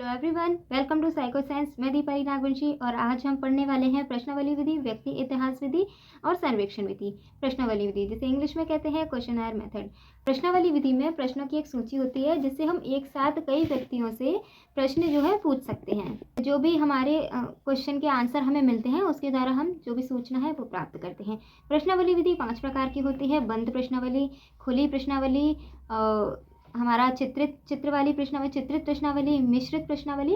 Everyone, welcome to psycho science. मैं दीपाली नागवंशी और आज हम पढ़ने वाले हैं प्रश्नावली विधि, व्यक्ति इतिहास विधि और सर्वेक्षण विधि। प्रश्नावली विधि जिसे इंग्लिश में कहते हैं क्वेश्चनर मेथड। प्रश्नावली विधि में प्रश्नों की एक सूची होती है जिससे हम एक साथ कई व्यक्तियों से प्रश्न जो है पूछ सकते हैं। जो भी हमारे क्वेश्चन के आंसर हमें मिलते हैं उसके द्वारा हम जो भी सूचना है वो प्राप्त करते हैं। प्रश्नावली विधि 5 प्रकार की होती है। बंद प्रश्नावली, खुली प्रश्नावली, हमारा चित्र वाली प्रश्नावली, चित्रित प्रश्नावली, मिश्रित प्रश्नावली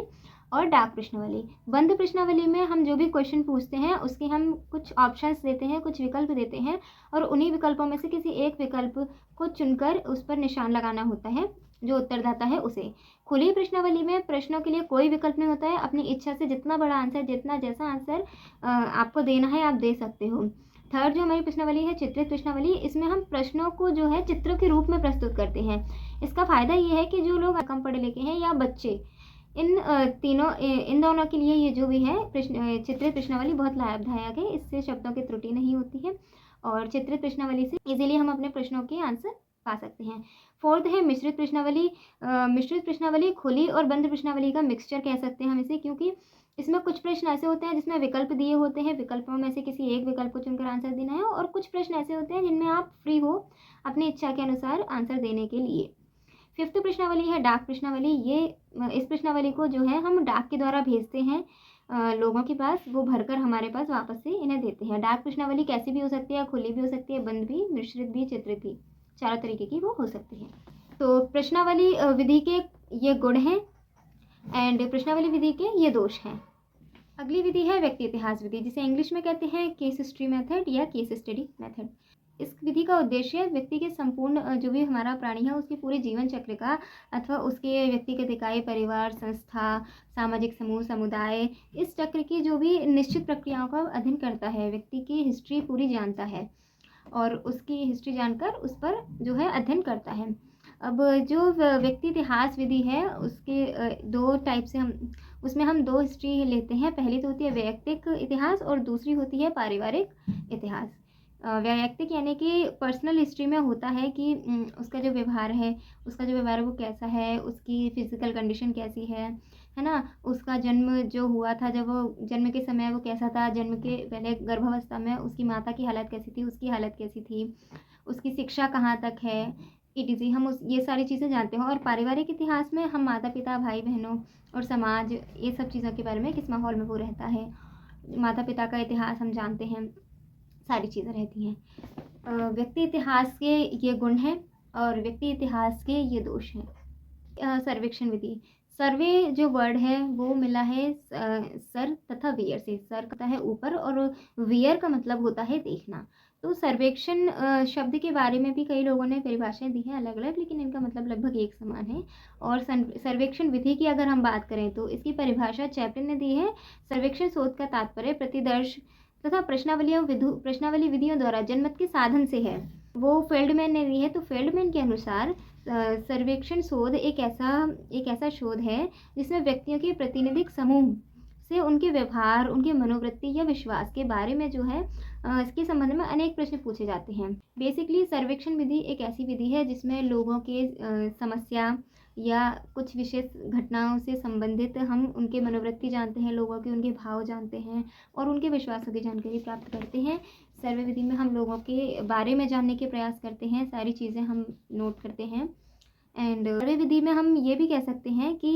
और डाक प्रश्नावली। बंद प्रश्नावली में हम जो भी क्वेश्चन पूछते हैं उसके हम कुछ ऑप्शंस देते हैं, कुछ विकल्प देते हैं और उन्हीं विकल्पों में से किसी एक विकल्प को चुनकर उस पर निशान लगाना होता है जो उत्तरदाता है उसे। खुली प्रश्नावली में प्रश्नों के लिए कोई विकल्प नहीं होता है। अपनी इच्छा से जितना बड़ा आंसर, जितना जैसा आंसर आपको देना है आप दे सकते हो। थर्ड जो हमारी प्रश्नावली है चित्रित प्रश्नावली, इसमें हम प्रश्नों को जो है चित्रों के रूप में प्रस्तुत करते हैं। इसका फ़ायदा ये है कि जो लोग कम पढ़े लिखे हैं या बच्चे, इन दोनों के लिए ये जो भी है चित्रित प्रश्नावली बहुत लाभदायक है। इससे शब्दों की त्रुटि नहीं होती है और चित्रित प्रश्नावली से इजीली हम अपने प्रश्नों के आंसर पा सकते हैं। फोर्थ है मिश्रित प्रश्नावली। मिश्रित प्रश्नावली खुली और बंद प्रश्नावली का मिक्सचर कह सकते हैं हम इसे, क्योंकि इसमें कुछ प्रश्न ऐसे होते हैं जिसमें विकल्प दिए होते हैं, विकल्पों में से किसी एक विकल्प को चुनकर आंसर देना है, और कुछ प्रश्न ऐसे होते हैं जिनमें आप फ्री हो अपनी इच्छा के अनुसार आंसर देने के लिए। फिफ्थ प्रश्नावली है डाक प्रश्नावली। इस प्रश्नावली को जो है हम डाक के द्वारा भेजते हैं लोगों के पास, वो भरकर हमारे पास वापस से इन्हें देते हैं। डाक प्रश्नावली कैसी भी हो सकती है, खुली भी हो सकती है, बंद भी, मिश्रित भी, चित्रित भी, चारों तरीके की वो हो सकती है। तो प्रश्नावली विधि के ये गुण हैं एंड प्रश्नावली विधि के ये दोष हैं। अगली विधि है व्यक्ति इतिहास विधि, जिसे इंग्लिश में कहते हैं केस हिस्ट्री मेथड या केस स्टडी मेथड। इस विधि का उद्देश्य व्यक्ति के संपूर्ण जो भी हमारा प्राणी है उसके पूरे जीवन चक्र का अथवा उसके व्यक्तिगत इकाई, परिवार, संस्था, सामाजिक समूह, समुदाय, इस चक्र की जो भी निश्चित प्रक्रियाओं का अध्ययन करता है। व्यक्ति की हिस्ट्री पूरी जानता है और उसकी हिस्ट्री जानकर उस पर जो है अध्ययन करता है। अब जो व्यक्ति इतिहास विधि है उसके दो टाइप से उसमें हम दो हिस्ट्री लेते हैं। पहली तो होती है वैयक्तिक इतिहास और दूसरी होती है पारिवारिक इतिहास। वैयक्तिक यानी कि पर्सनल हिस्ट्री में होता है कि उसका जो व्यवहार है वो कैसा है, उसकी फिजिकल कंडीशन कैसी है ना, उसका जन्म जो हुआ था, जब वो जन्म के समय वो कैसा था, जन्म के पहले गर्भावस्था में उसकी माता की हालत कैसी थी, उसकी हालत कैसी थी, उसकी शिक्षा कहाँ तक है, ईटीसी, हम ये सारी चीज़ें जानते हैं। और पारिवारिक इतिहास में हम माता पिता, भाई बहनों और समाज, ये सब चीज़ों के बारे में, किस माहौल में वो रहता है, माता पिता का इतिहास हम जानते हैं, सारी चीज़ें रहती हैं। व्यक्ति इतिहास के ये गुण हैं और व्यक्ति इतिहास के ये दोष हैं। सर्वेक्षण विधि, सर्वे जो वर्ड है वो मिला है सर तथा वियर से। सर कहता है ऊपर और वियर का मतलब होता है देखना। तो सर्वेक्षण शब्द के बारे में भी कई लोगों ने परिभाषाएं दी हैं अलग अलग, लेकिन इनका मतलब लगभग एक समान है। और सर्वेक्षण विधि की अगर हम बात करें तो इसकी परिभाषा चैप्लिन ने दी है। सर्वेक्षण शोध का तात्पर्य प्रतिदर्श तथा प्रश्नावली विधियों द्वारा जनमत के साधन से है। वो फेल्डमैन ने दी है। तो फेल्डमैन के अनुसार सर्वेक्षण शोध एक ऐसा शोध है जिसमें व्यक्तियों के प्रतिनिधिक समूह से उनके व्यवहार, उनके मनोवृत्ति या विश्वास के बारे में जो है इसके संबंध में अनेक प्रश्न पूछे जाते हैं। बेसिकली सर्वेक्षण विधि एक ऐसी विधि है जिसमें लोगों के समस्या या कुछ विशेष घटनाओं से संबंधित हम उनके मनोवृत्ति जानते हैं, लोगों के उनके भाव जानते हैं और उनके विश्वासों की जानकारी प्राप्त करते हैं। सर्वे विधि में हम लोगों के बारे में जानने के प्रयास करते हैं, सारी चीज़ें हम नोट करते हैं। एंड सर्वे विधि में हम ये भी कह सकते हैं कि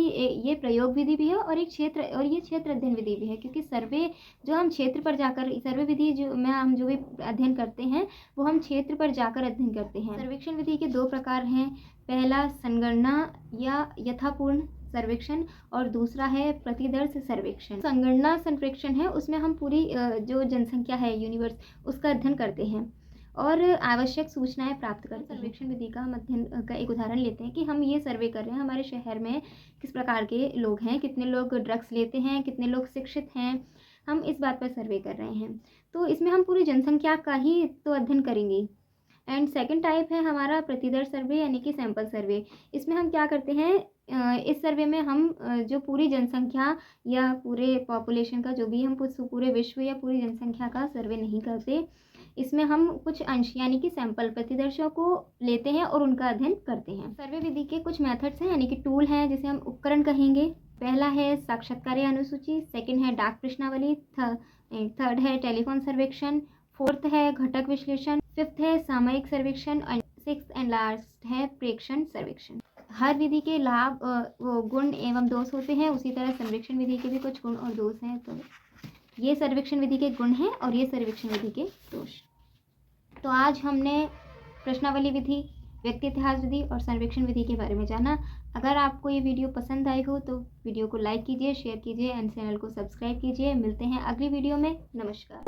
ये प्रयोग विधि भी है और ये क्षेत्र अध्ययन विधि भी है, क्योंकि सर्वे जो हम क्षेत्र पर जाकर, सर्वे विधि जो में हम जो भी अध्ययन करते हैं वो हम क्षेत्र पर जाकर अध्ययन करते हैं। सर्वेक्षण विधि के 2 प्रकार हैं। पहला संगणना या यथापूर्ण सर्वेक्षण और दूसरा है प्रतिदर्श सर्वेक्षण। संगणना सर्वेक्षण है उसमें हम पूरी जो जनसंख्या है यूनिवर्स उसका अध्ययन करते हैं और आवश्यक सूचनाएं प्राप्त करते हैं। सर्वेक्षण विधि का एक उदाहरण लेते हैं कि हम ये सर्वे कर रहे हैं हमारे शहर में किस प्रकार के लोग हैं, कितने लोग ड्रग्स लेते हैं, कितने लोग शिक्षित हैं, हम इस बात पर सर्वे कर रहे हैं। तो इसमें हम पूरी जनसंख्या का ही तो अध्ययन करेंगे। एंड सेकंड टाइप है हमारा प्रतिदर्श सर्वे यानी कि सैंपल सर्वे। इसमें हम क्या करते हैं, इस सर्वे में हम जो पूरी जनसंख्या या पूरे पॉपुलेशन का जो भी, हम पूरे विश्व या पूरी जनसंख्या का सर्वे नहीं करते। इसमें हम कुछ अंश यानी कि सैंपल प्रतिदर्शों को लेते हैं और उनका अध्ययन करते हैं। सर्वे विधि के कुछ मेथड्स हैं यानी कि टूल हैं, जिसे हम उपकरण कहेंगे, पहला है साक्षात्कार अनुसूची, सेकंड है डाक प्रश्नावली, थर्ड है टेलीफोन सर्वेक्षण, फोर्थ है घटक विश्लेषण, फिफ्थ है सामयिक सर्वेक्षण और सिक्स्थ एंड लास्ट है प्रेक्षण सर्वेक्षण। हर विधि के लाभ गुण एवं दोष होते हैं, उसी तरह सर्वेक्षण विधि के भी कुछ गुण और दोष हैं। तो ये सर्वेक्षण विधि के गुण हैं और ये सर्वेक्षण विधि के दोष। तो आज हमने प्रश्नावली विधि, व्यक्ति इतिहास विधि और सर्वेक्षण विधि के बारे में जाना। अगर आपको ये वीडियो पसंद आई हो तो वीडियो को लाइक कीजिए, शेयर कीजिए एंड चैनल को सब्सक्राइब कीजिए। मिलते हैं अगली वीडियो में। नमस्कार।